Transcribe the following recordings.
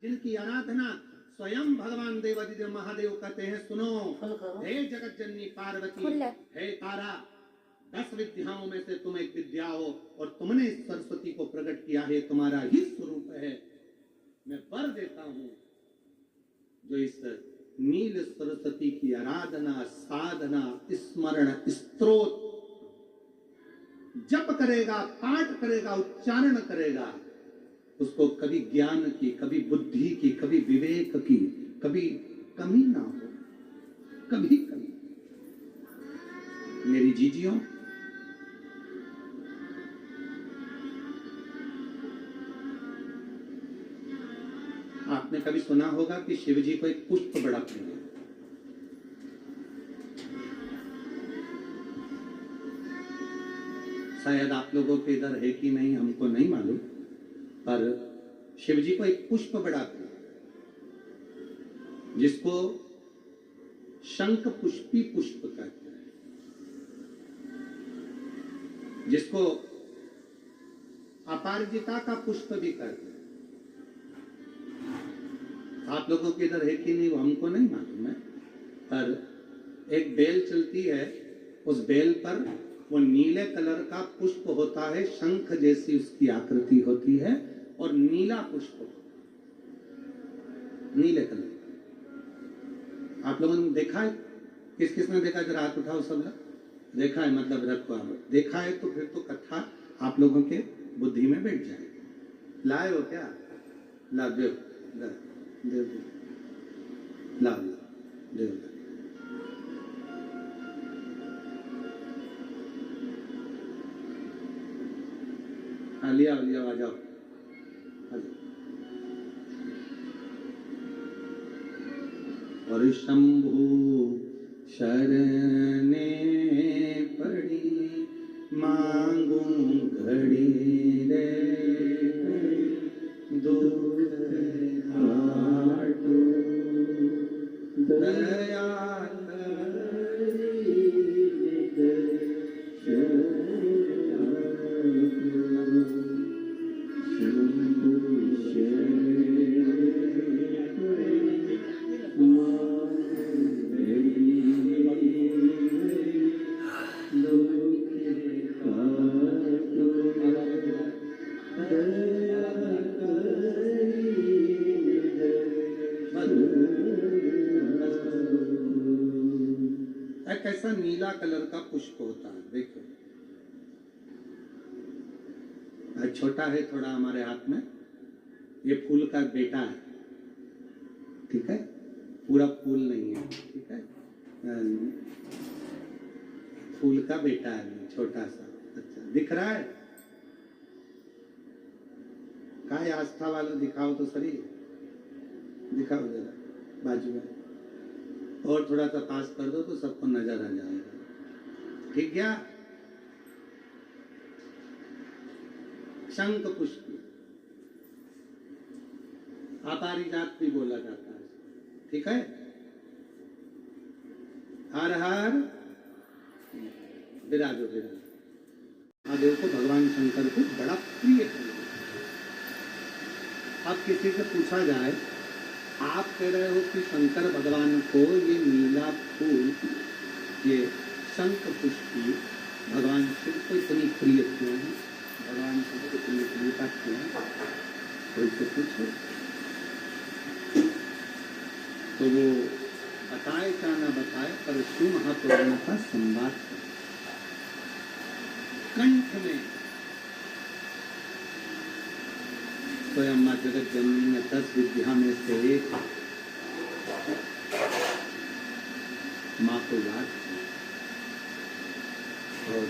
जिनकी आराधना स्वयं भगवान देवादिदेव महादेव कहते हैं, सुनो हे जगत जननी पार्वती, हे तारा, 10 विद्याओं में से तुम एक विद्या हो और तुमने इस सरस्वती को प्रकट किया है, तुम्हारा ही स्वरूप है। मैं वर देता हूं जो इस नील सरस्वती की आराधना, साधना, स्मरण, स्तोत्र जप करेगा, पाठ करेगा, उच्चारण करेगा, उसको कभी ज्ञान की, कभी बुद्धि की, कभी विवेक की, कभी कमी ना हो, कभी कमी। मेरी जीजियों, आपने कभी सुना होगा कि शिव जी को एक पुष्प बड़ा प्रिय है। शायद आप लोगों के इधर है कि नहीं हमको नहीं मालूम, पर शिव जी को एक पुष्प बड़ा प्रिय, जिसको शंख पुष्पी पुष्प कहते हैं, जिसको अपारजिता का पुष्प भी कहते हैं। आप लोगों के इधर है कि नहीं वो हमको नहीं मालूम है, पर एक बेल चलती है, उस बेल पर वो नीले कलर का पुष्प होता है, शंख जैसी उसकी आकृति होती है और नीला पुष्प, नीले कलर। आप लोगों ने देखा है? किस किस ने देखा? जरा हाथ उठाओ सब लोग। देखा है मतलब रखो, आप देखा है तो फिर तो कथा आप लोगों के बुद्धि में बैठ जाएगी। लाए हो क्या? ला दे दे ला दे। हाँ लिया लिया, आ जाओ। और शंभु शरणे पड़ी मांगू घड़ी रे दूर हाटू दया कैसा नीला कलर का पुष्प होता है। देखो छोटा है थोड़ा हमारे हाथ में, ये फूल का बेटा है, ठीक है, पूरा फूल नहीं है, ठीक है, फूल का बेटा है, छोटा सा। अच्छा दिख रहा है? काय आस्था वाला दिखाओ तो सही, दिखाओ जरा बाजू में, और थोड़ा सा पास कर दो तो सबको नजर आ जाएगा। ठीक क्या? शंख पुष्प, अपारिजात भी बोला जाता है, ठीक है। हर हर विराजो विराज। महादेव को, भगवान शंकर को बड़ा प्रिय है। अब किसी से पूछा जाए, आप कह रहे हो कि शंकर भगवान को ये नीला फूल, ये शंख पुष्पी भगवान शिव को इतनी प्रिय क्यों है, भगवान शिव को इतनी प्रियता क्यों है, कोई से पूछो तो वो बताए क्या ना बताए, पर सुमहापुराण का संवाद कंठ में स्वयं माँ जगत जननी ने 10 विद्या में से एक माँ को याद और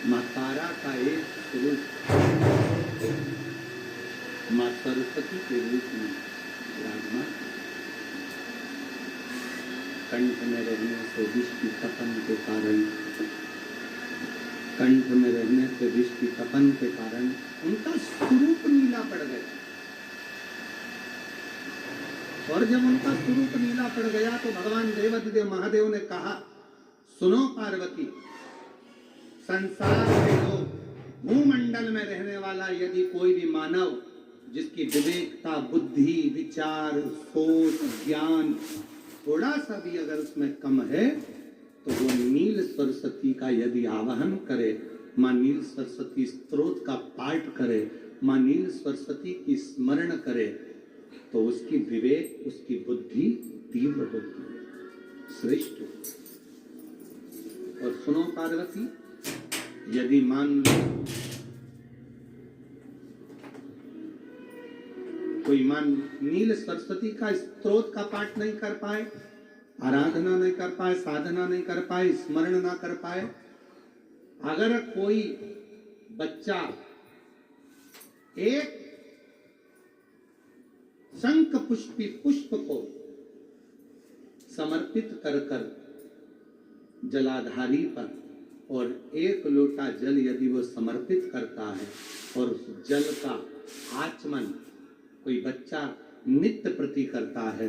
माँ तारा का एक स्वरूप माँ सरस्वती के रूप में विराजमान। कंठ में रहने से विष की तपन के कारण, कंठ में रहने से विष की तपन के कारण उनका स्वरूप नीला पड़ गया, और जब उनका स्वरूप नीला पड़ गया तो भगवान देवादिदेव महादेव ने कहा, सुनो पार्वती, संसार में लोग, भूमंडल में रहने वाला यदि कोई भी मानव जिसकी विवेकता, बुद्धि, विचार, सोच, ज्ञान थोड़ा सा भी अगर उसमें कम है तो वो नील सरस्वती का यदि आवाहन करे, माँ नील सरस्वती स्तोत्र का पाठ करे, माँ नील सरस्वती की स्मरण करे, तो उसकी विवेक, उसकी बुद्धि तीव्र होती है, श्रेष्ठ होती है। और सुनो पार्वती, यदि मान लो कोई मान नील सरस्वती का स्तोत्र का पाठ नहीं कर पाए, आराधना नहीं कर पाए, साधना नहीं कर पाए, स्मरण ना कर पाए, अगर कोई बच्चा एक शंख पुष्पी पुष्प को समर्पित कर कर जलाधारी पर और एक लोटा जल यदि वो समर्पित करता है और उस जल का आचमन कोई बच्चा नित्य प्रति करता है,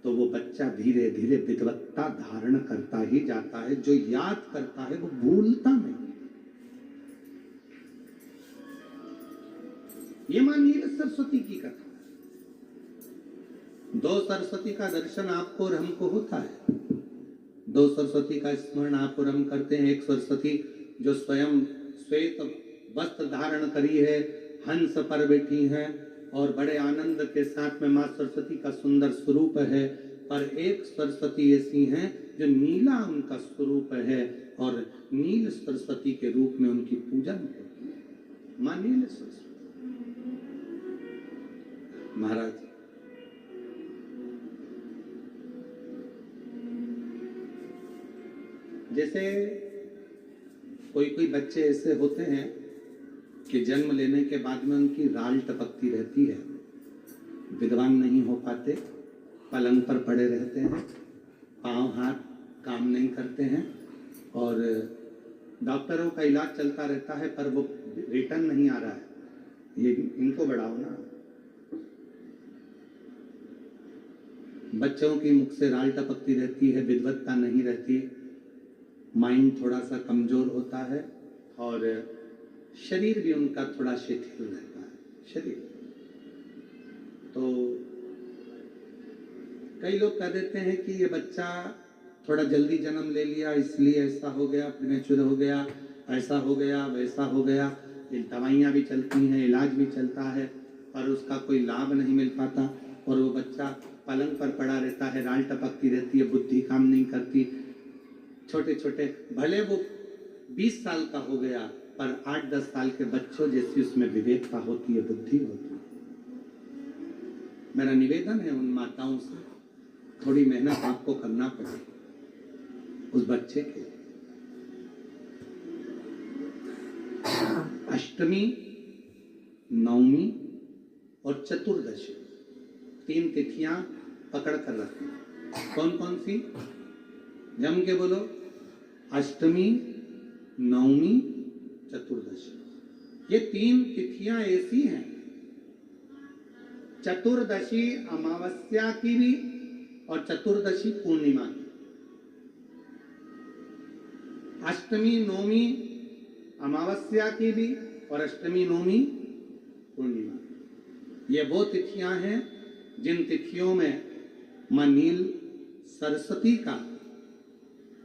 तो वो बच्चा धीरे धीरे विद्वत्ता धारण करता ही जाता है। जो याद करता है वो भूलता नहीं। ये मां नील सरस्वती की कथा। दो सरस्वती का दर्शन आपको और हमको होता है, दो सरस्वती का स्मरण आप और हम करते हैं। एक सरस्वती जो स्वयं श्वेत वस्त्र धारण करी है, हंस पर बैठी हैं और बड़े आनंद के साथ में मां सरस्वती का सुंदर स्वरूप है। पर एक सरस्वती ऐसी हैं जो नीला उनका स्वरूप है और नील सरस्वती के रूप में उनकी पूजन होती है। मां नील सरस्वती। महाराज जैसे कोई बच्चे ऐसे होते हैं कि जन्म लेने के बाद में उनकी राल टपकती रहती है, विद्वान नहीं हो पाते, पलंग पर पड़े रहते हैं, पांव हाथ काम नहीं करते हैं और डॉक्टरों का इलाज चलता रहता है पर वो रिटर्न नहीं आ रहा है। ये इनको बढ़ाओ ना। बच्चों की मुख से राल टपकती रहती है, विद्वत्ता नहीं रहती, माइंड थोड़ा सा कमजोर होता है और शरीर भी उनका थोड़ा शिथिल रहता है। शरीर तो कई लोग कह देते हैं कि ये बच्चा थोड़ा जल्दी जन्म ले लिया इसलिए ऐसा हो गया, प्रीमेच्योर हो गया, ऐसा हो गया, वैसा हो गया। दवाइयाँ भी चलती हैं, इलाज भी चलता है पर उसका कोई लाभ नहीं मिल पाता और वो बच्चा पलंग पर पड़ा रहता है, राल टपकती रहती है, बुद्धि काम नहीं करती। छोटे छोटे भले वो 20 साल का हो गया पर 8-10 साल के बच्चों जैसी उसमें विवेकता होती है, बुद्धि होती है। मेरा निवेदन है उन माताओं से, थोड़ी मेहनत आपको करना पड़ेगी उस बच्चे के। अष्टमी, नवमी और चतुर्दशी 3 तिथियां पकड़ कर रखना। कौन कौन सी? जम के बोलो। अष्टमी, नवमी, चतुर्दशी। ये 3 तिथियां ऐसी हैं, चतुर्दशी अमावस्या की भी और चतुर्दशी पूर्णिमा की। अष्टमी नवमी अमावस्या की भी और अष्टमी नवमी पूर्णिमा। ये वो तिथियां हैं जिन तिथियों में मां नील सरस्वती का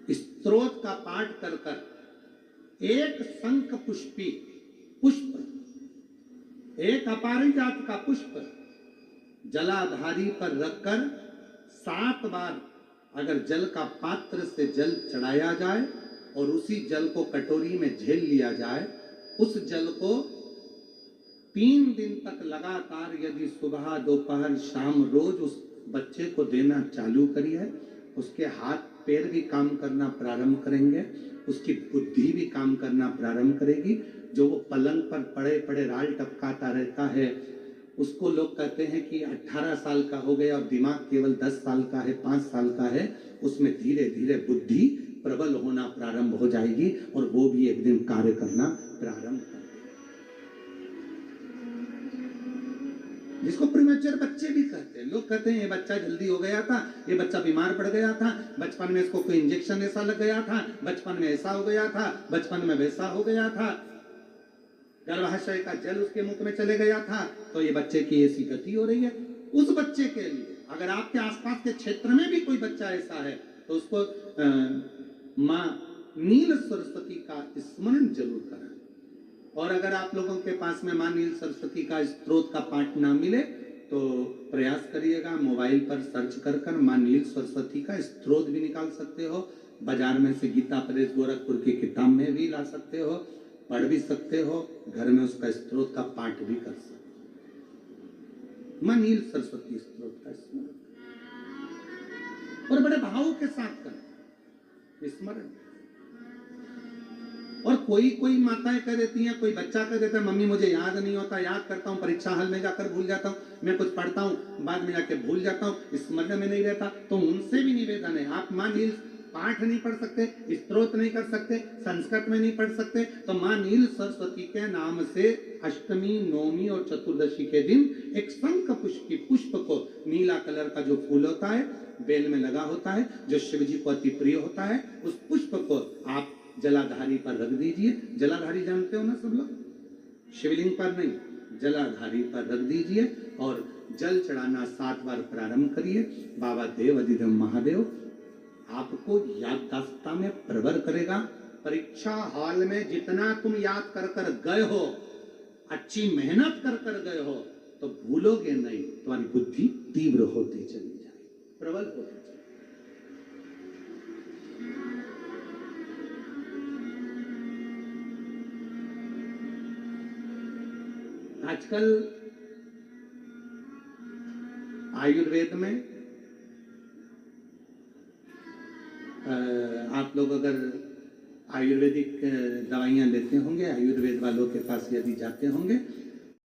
स्तोत्र का पाठ कर कर एक शंख पुष्पी पुष्प, एक अपारिजात का पुष्प जलाधारी पर रखकर 7 बार अगर जल का पात्र से जल चढ़ाया जाए और उसी जल को कटोरी में झेल लिया जाए, उस जल को 3 दिन तक लगातार यदि सुबह दोपहर शाम रोज उस बच्चे को देना चालू करिए, उसके हाथ पैर भी काम करना प्रारंभ करेंगे, उसकी बुद्धि भी काम करना प्रारंभ करेगी। जो वो पलंग पर पड़े पड़े राल टपकाता रहता है, उसको लोग कहते हैं कि 18 साल का हो गया और दिमाग केवल 10 साल का है, 5 साल का है, उसमें धीरे धीरे बुद्धि प्रबल होना प्रारंभ हो जाएगी और वो भी एक दिन कार्य करना प्रारंभ करेगा। जिसको प्रीमेच्योर बच्चे भी कहते हैं। लोग कहते हैं ये बच्चा जल्दी हो गया था, ये बच्चा बीमार पड़ गया था, बचपन में इसको कोई इंजेक्शन ऐसा लग गया था, बचपन में ऐसा हो गया था, बचपन में वैसा हो गया था। गर्भाशय का जल उसके मुख में चले गया था, तो ये बच्चे की ऐसी गति हो रही है। उस बच्चे के लिए अगर आपके आसपास के क्षेत्र में भी कोई बच्चा ऐसा है तो उसको माँ नील सरस्वती का स्मरण जरूर करें। और अगर आप लोगों के पास में माँ नील सरस्वती का स्त्रोत का पाठ ना मिले तो प्रयास करिएगा, मोबाइल पर सर्च कर माँ नील सरस्वती का स्त्रोत भी निकाल सकते हो। बाजार में से गीता प्रेस गोरखपुर की किताब में भी ला सकते हो, पढ़ भी सकते हो, घर में उसका स्त्रोत का पाठ भी कर सकते हो। माँ नील सरस्वती स्त्रोत का स्मरण और बड़े भाव के साथ करें स्मरण। और कोई माताएं कह देती हैं, कोई बच्चा कह देता है मम्मी मुझे याद नहीं होता, याद करता हूँ परीक्षा हॉल में जाकर भूल जाता हूँ, मैं कुछ पढ़ता हूँ बाद में जाके भूल जाता हूँ, स्मरण में नहीं रहता। तो उनसे भी निवेदन है, आप माँ नील पाठ नहीं पढ़ सकते, स्तोत्र नहीं कर सकते, संस्कृत में नहीं पढ़ सकते, तो माँ नील सरस्वती के नाम से अष्टमी, नवमी और चतुर्दशी के दिन एक शंख पुष्प की पुष्प को, नीला कलर का जो फूल होता है बेल में लगा होता है, जो शिव जी को अति प्रिय होता है, उस पुष्प को आप जलाधारी पर रख दीजिए। जलाधारी जानते हो ना सब लोग, शिवलिंग पर नहीं, जलाधारी पर रख दीजिए और जल चढ़ाना 7 बार प्रारंभ करिए। बाबा देव अधिदेव महादेव आपको याददाश्तता में प्रवर करेगा। परीक्षा हॉल में जितना तुम याद कर कर गए हो, अच्छी मेहनत कर कर गए हो, तो भूलोगे नहीं, तुम्हारी बुद्धि तीव्र होती चली जाए, प्रबल होती चली। आजकल आयुर्वेद में आप लोग अगर आयुर्वेदिक दवाइयां लेते होंगे, आयुर्वेद वालों के पास यदि जाते होंगे